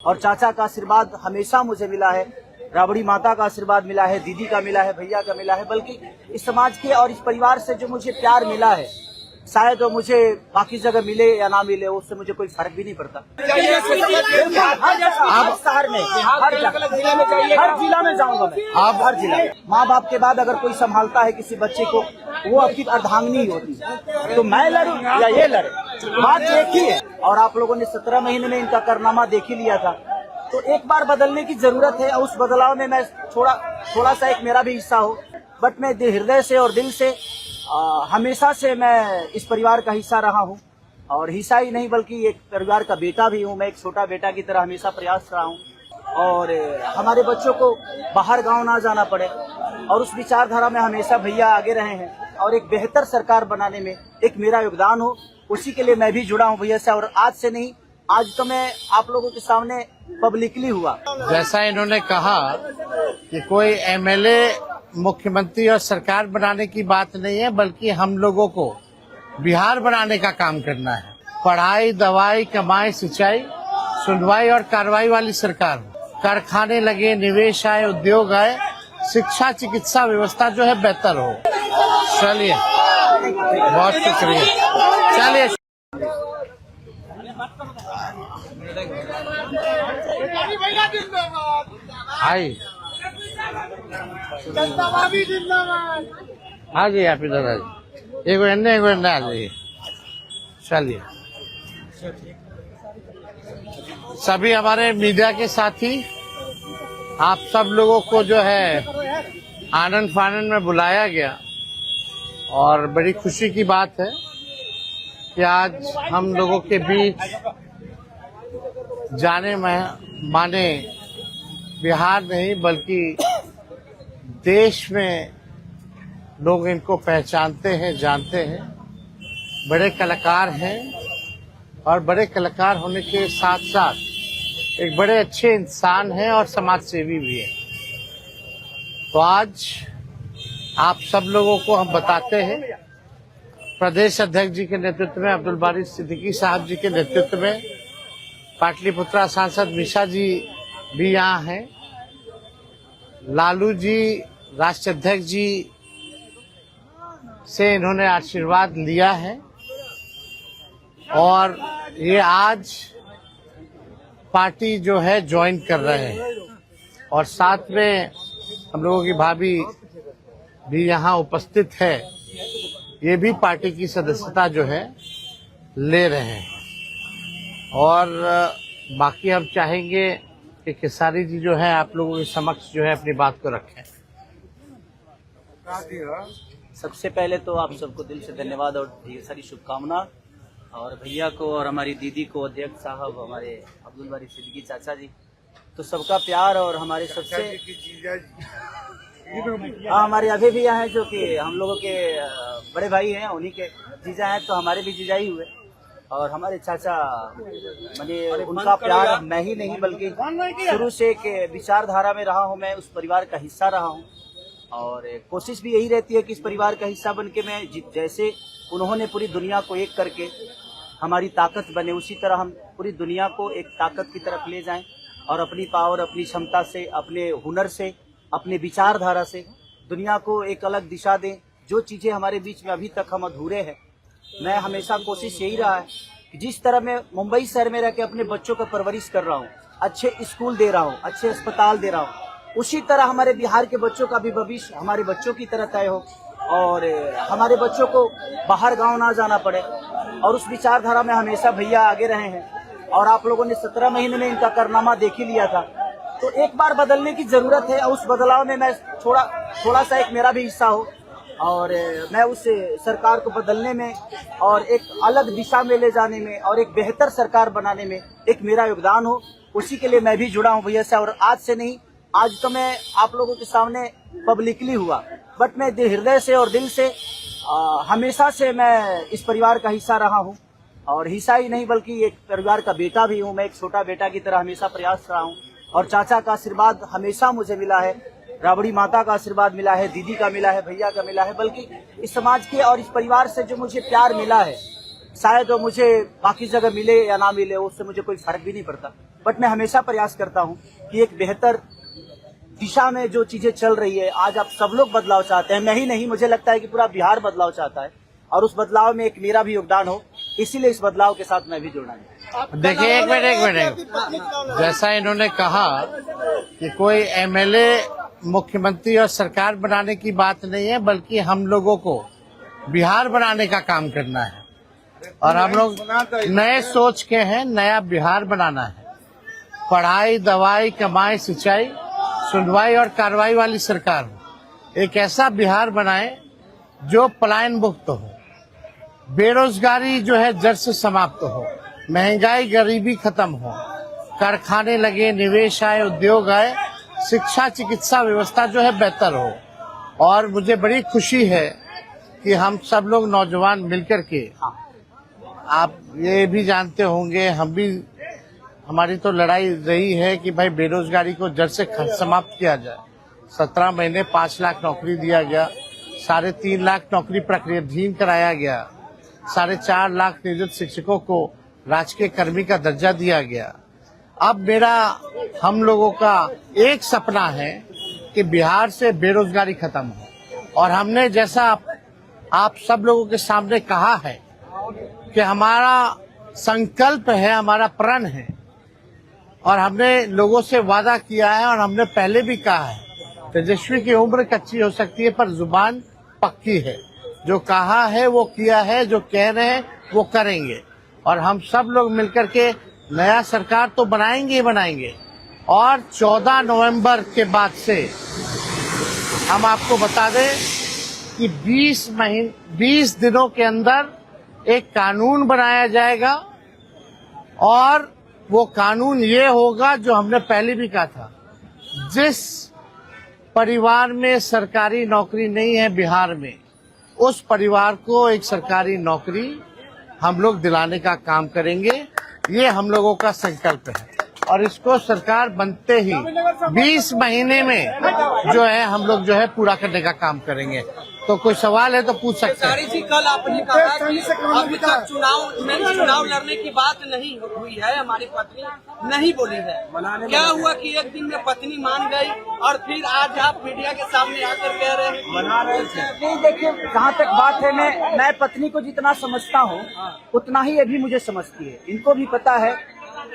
और चाचा का आशीर्वाद हमेशा मुझे मिला है, राबड़ी माता का आशीर्वाद मिला है, दीदी का मिला है, भैया का मिला है, बल्कि इस समाज के और इस परिवार से जो मुझे प्यार मिला है, शायद वो मुझे बाकी जगह मिले या ना मिले, उससे मुझे कोई फर्क भी नहीं पड़ता। आप शहर में हर जिला में जाऊंगा मैं, आप हर जिला। माँ बाप के बाद अगर कोई संभालता है किसी बच्चे को, वो आपकी अर्धांगिनी ही होती है। तो मैं लड़ूं या ये लड़े, बात एक ही है। और आप लोगों ने 17 महीने में इनका कारनामा देख ही लिया था, तो एक बार बदलने की जरूरत है। उस बदलाव में मैं थोड़ा सा एक मेरा भी हिस्सा हो, बट मैं हृदय से और दिल से हमेशा से मैं इस परिवार का हिस्सा रहा हूँ। और हिस्सा ही नहीं बल्कि एक परिवार का बेटा भी हूँ। मैं एक छोटा बेटा की तरह हमेशा प्रयास रहा हूँ, और हमारे बच्चों को बाहर गांव ना जाना पड़े, और उस विचारधारा में हमेशा भैया आगे रहे हैं। और एक बेहतर सरकार बनाने में एक मेरा योगदान हो, उसी के लिए मैं भी जुड़ा हूँ भैया से। और आज से नहीं, आज तो मैं आप लोगों के सामने पब्लिकली हुआ। जैसा इन्होंने कहा कि कोई एमएलए मुख्यमंत्री और सरकार बनाने की बात नहीं है, बल्कि हम लोगों को बिहार बनाने का काम करना है। पढ़ाई, दवाई, कमाई, सिंचाई, सुनवाई और कार्रवाई वाली सरकार हो। कारखाने लगे, निवेश आए, उद्योग आए, शिक्षा, चिकित्सा व्यवस्था जो है बेहतर हो। चलिए, बहुत शुक्रिया। चलिए, आई हाँ जी, आप इधर आ जाइए। एक आ जाइए। चलिए, सभी हमारे मीडिया के साथी, आप सब लोगों को जो है आनंद फानंद में बुलाया गया, और बड़ी खुशी की बात है कि आज हम लोगों के बीच जाने माने बिहार नहीं बल्कि देश में लोग इनको पहचानते हैं, जानते हैं। बड़े कलाकार हैं, और बड़े कलाकार होने के साथ साथ एक बड़े अच्छे इंसान हैं और समाज सेवी भी हैं। तो आज आप सब लोगों को हम बताते हैं, प्रदेश अध्यक्ष जी के नेतृत्व में, अब्दुल बारी सिद्दीकी साहब जी के नेतृत्व में, पाटलिपुत्रा सांसद मिशा जी भी यहाँ हैं, लालू जी राष्ट्रीय अध्यक्ष जी से इन्होंने आशीर्वाद लिया है, और ये आज पार्टी जो है ज्वाइन कर रहे हैं। और साथ में हम लोगों की भाभी भी यहाँ उपस्थित है, ये भी पार्टी की सदस्यता जो है ले रहे हैं। और बाकी हम चाहेंगे कि खेसारी जी जो है आप लोगों के समक्ष जो है अपनी बात को रखें। सबसे पहले तो आप सबको दिल से धन्यवाद और ढेर सारी शुभकामना। और भैया को और हमारी दीदी को, अध्यक्ष साहब, हमारे अब्दुल बारी सिद्दीकी चाचा जी, तो सबका प्यार। और हमारे सबसे हमारे अभी भी यहाँ हैं जो कि हम लोगों के बड़े भाई हैं, उन्हीं के जीजा हैं, तो हमारे भी जीजा ही हुए। और हमारे चाचा मैंने उनका प्यार मैं ही नहीं बल्कि शुरू से एक विचारधारा में रहा हूँ, मैं उस परिवार का हिस्सा रहा हूँ। और कोशिश भी यही रहती है कि इस परिवार का हिस्सा बन के मैं जैसे उन्होंने पूरी दुनिया को एक करके हमारी ताकत बने, उसी तरह हम पूरी दुनिया को एक ताकत की तरफ ले जाएं, और अपनी पावर, अपनी क्षमता से, अपने हुनर से, अपने विचारधारा से दुनिया को एक अलग दिशा दें। जो चीज़ें हमारे बीच में अभी तक हम अधूरे हैं, मैं हमेशा कोशिश यही रहा है कि जिस तरह मैं मुंबई शहर में रह के अपने बच्चों का परवरिश कर रहा हूँ, अच्छे स्कूल दे रहा हूँ, अच्छे अस्पताल दे रहा हूँ, उसी तरह हमारे बिहार के बच्चों का भी भविष्य हमारे बच्चों की तरह तय हो, और हमारे बच्चों को बाहर गांव ना जाना पड़े। और उस विचारधारा में हमेशा भैया आगे रहे हैं, और आप लोगों ने 17 महीने में इनका कारनामा देख ही लिया था, तो एक बार बदलने की जरूरत है। और उस बदलाव में मैं थोड़ा सा एक मेरा भी हिस्सा हो, और मैं उस सरकार को बदलने में और एक अलग दिशा में ले जाने में और एक बेहतर सरकार बनाने में एक मेरा योगदान हो, उसी के लिए मैं भी जुड़ा हूँ भैया से। और आज से नहीं, आज तो मैं आप लोगों के सामने पब्लिकली हुआ, बट मैं हृदय से और दिल से हमेशा से मैं इस परिवार का हिस्सा रहा हूँ। और हिस्सा ही नहीं बल्कि एक परिवार का बेटा भी हूँ। मैं एक छोटा बेटा की तरह हमेशा प्रयास रहा हूँ, और चाचा का आशीर्वाद हमेशा मुझे मिला है, राबड़ी माता का आशीर्वाद मिला है, दीदी का मिला है, भैया का मिला है, बल्कि इस समाज के और इस परिवार से जो मुझे प्यार मिला है, शायद वो मुझे बाकी जगह मिले या ना मिले, उससे मुझे कोई फर्क भी नहीं पड़ता। बट मैं हमेशा प्रयास करता हूँ कि एक बेहतर दिशा में जो चीजें चल रही है, आज आप सब लोग बदलाव चाहते हैं, मैं ही नहीं, मुझे लगता है कि पूरा बिहार बदलाव चाहता है और उस बदलाव में एक मेरा भी योगदान हो, इसीलिए इस बदलाव के साथ मैं भी जुड़ना है। देखिए एक मिनट, जैसा इन्होंने कहा कि कोई एमएलए मुख्यमंत्री और सरकार बनाने की बात नहीं है, बल्कि हम लोगों को बिहार बनाने का काम करना है और हम लोग नए सोच के हैं, नया बिहार बनाना है। पढ़ाई, दवाई, कमाई, सिंचाई, सुनवाई और कार्रवाई वाली सरकार हो। एक ऐसा बिहार बनाए जो पलायन मुक्त हो, बेरोजगारी जो है जड़ से समाप्त हो, महंगाई गरीबी खत्म हो, कारखाने लगे, निवेश आए, उद्योग आए, शिक्षा चिकित्सा व्यवस्था जो है बेहतर हो। और मुझे बड़ी खुशी है कि हम सब लोग नौजवान मिलकर के, आप ये भी जानते होंगे, हम भी, हमारी तो लड़ाई रही है कि भाई बेरोजगारी को जड़ से समाप्त किया जाए। 17 महीने 5 लाख नौकरी दिया गया, 3.5 लाख नौकरी प्रक्रियाधीन कराया गया, 4.5 लाख नियोजित शिक्षकों को राजकीय कर्मी का दर्जा दिया गया। अब हम लोगों का एक सपना है कि बिहार से बेरोजगारी खत्म हो और हमने जैसा आप सब लोगों के सामने कहा है कि हमारा संकल्प है, हमारा प्रण है और हमने लोगों से वादा किया है और हमने पहले भी कहा है, तेजस्वी की उम्र कच्ची हो सकती है पर जुबान पक्की है। जो कहा है वो किया है, जो कह रहे हैं वो करेंगे और हम सब लोग मिलकर के नया सरकार तो बनाएंगे ही बनाएंगे। और 14 नवंबर के बाद से हम आपको बता दें कि 20 दिनों के अंदर एक कानून बनाया जाएगा और वो कानून ये होगा जो हमने पहले भी कहा था, जिस परिवार में सरकारी नौकरी नहीं है बिहार में, उस परिवार को एक सरकारी नौकरी हम लोग दिलाने का काम करेंगे। ये हम लोगों का संकल्प है और इसको सरकार बनते ही 20 महीने में जो है हम लोग जो है पूरा करने का काम करेंगे। तो कोई सवाल है तो पूछ सकते हैं। जी, कल आपने कहा कि अभी तक चुनाव लड़ने की बात नहीं हुई है, हमारी पत्नी नहीं बोली है। क्या हुआ कि एक दिन में पत्नी मान गई और फिर आज आप मीडिया के सामने आकर कह रहे हैं मना रहे थे? नहीं, देखिए जहाँ तक बात है, मैं पत्नी को जितना समझता हूँ उतना ही ये भी मुझे समझती है। इनको भी पता है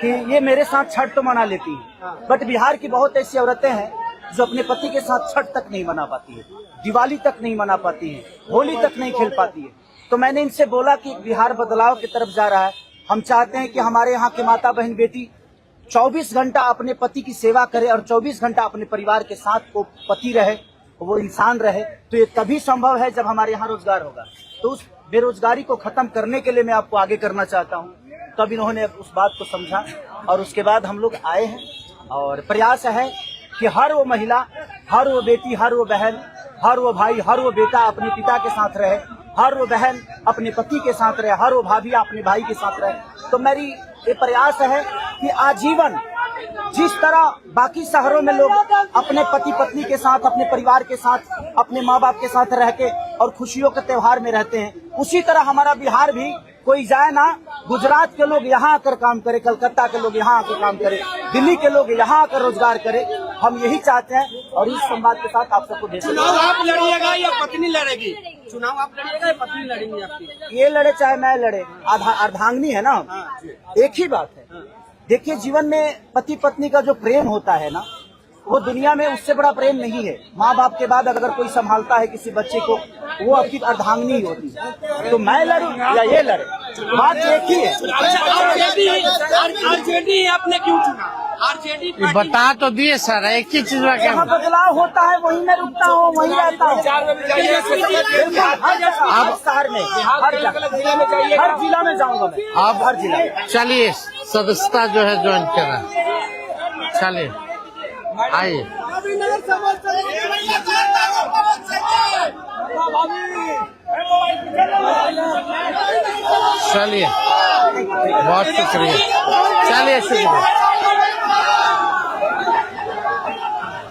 कि ये मेरे साथ छठ तो मना लेती है, बट बिहार की बहुत ऐसी औरतें हैं जो अपने पति के साथ छठ तक नहीं मना पाती है, दिवाली तक नहीं मना पाती है, होली तक नहीं खेल पाती है। तो मैंने इनसे बोला कि बिहार बदलाव की तरफ जा रहा है, हम चाहते हैं कि हमारे यहाँ के माता बहन बेटी 24 घंटा अपने पति की सेवा करे और 24 घंटा अपने परिवार के साथ वो पति रहे, वो इंसान रहे। तो ये तभी संभव है जब हमारे यहाँ रोजगार होगा। तो उस बेरोजगारी को खत्म करने के लिए मैं आपको आगे करना चाहता हूँ। तब इन्होंने उस बात को समझा और उसके बाद हम लोग आए हैं और प्रयास है कि हर वो महिला, हर वो बेटी, हर वो बहन, हर वो भाई, हर वो बेटा अपने पिता के साथ रहे, हर वो बहन अपने पति के साथ रहे, हर वो भाभी अपने भाई के साथ रहे। तो मेरी ये प्रयास है कि आजीवन जिस तरह बाकी शहरों में लोग अपने पति पत्नी के साथ, अपने परिवार के साथ, अपने माँ बाप के साथ रह के और खुशियों के त्योहार में रहते हैं, उसी तरह हमारा बिहार भी कोई जाए ना, गुजरात के लोग यहाँ आकर काम करे, कलकत्ता के लोग यहाँ आकर काम करे, दिल्ली के लोग यहाँ आकर रोजगार करे। हम यही चाहते हैं और इस संवाद के साथ आप सबको भेज। चुनाव आप लड़िएगा या पत्नी लड़ेगी? चुनाव आप लड़िएगा या पत्नी लड़ेंगी आपकी? ये लड़े चाहे मैं लड़े, अर्धांगिनी है ना, एक ही बात है। देखिए जीवन में पति पत्नी का जो प्रेम होता है ना, वो दुनिया में उससे बड़ा प्रेम नहीं है। माँ बाप के बाद अगर कोई संभालता है किसी बच्चे को, वो आपकी अर्धांगिनी ही होती है। तो मैं लड़ूं या ये लड़े, बात एक ही है। आरजेडी आपने क्यों चुना? आरजेडी बता तो दिए सर, एक ही चीज में जहाँ बदलाव होता है वहीं मैं रुकता हूँ, वहीं रहता हूँ। अब शहर में, हर जिला में जाऊंगा मैं। अब हर जिला में चलिए, सदस्यता जो है ज्वाइन करा, चलिए आइए। चलिए, बहुत शुक्रिया, चलिए शुक्रिया।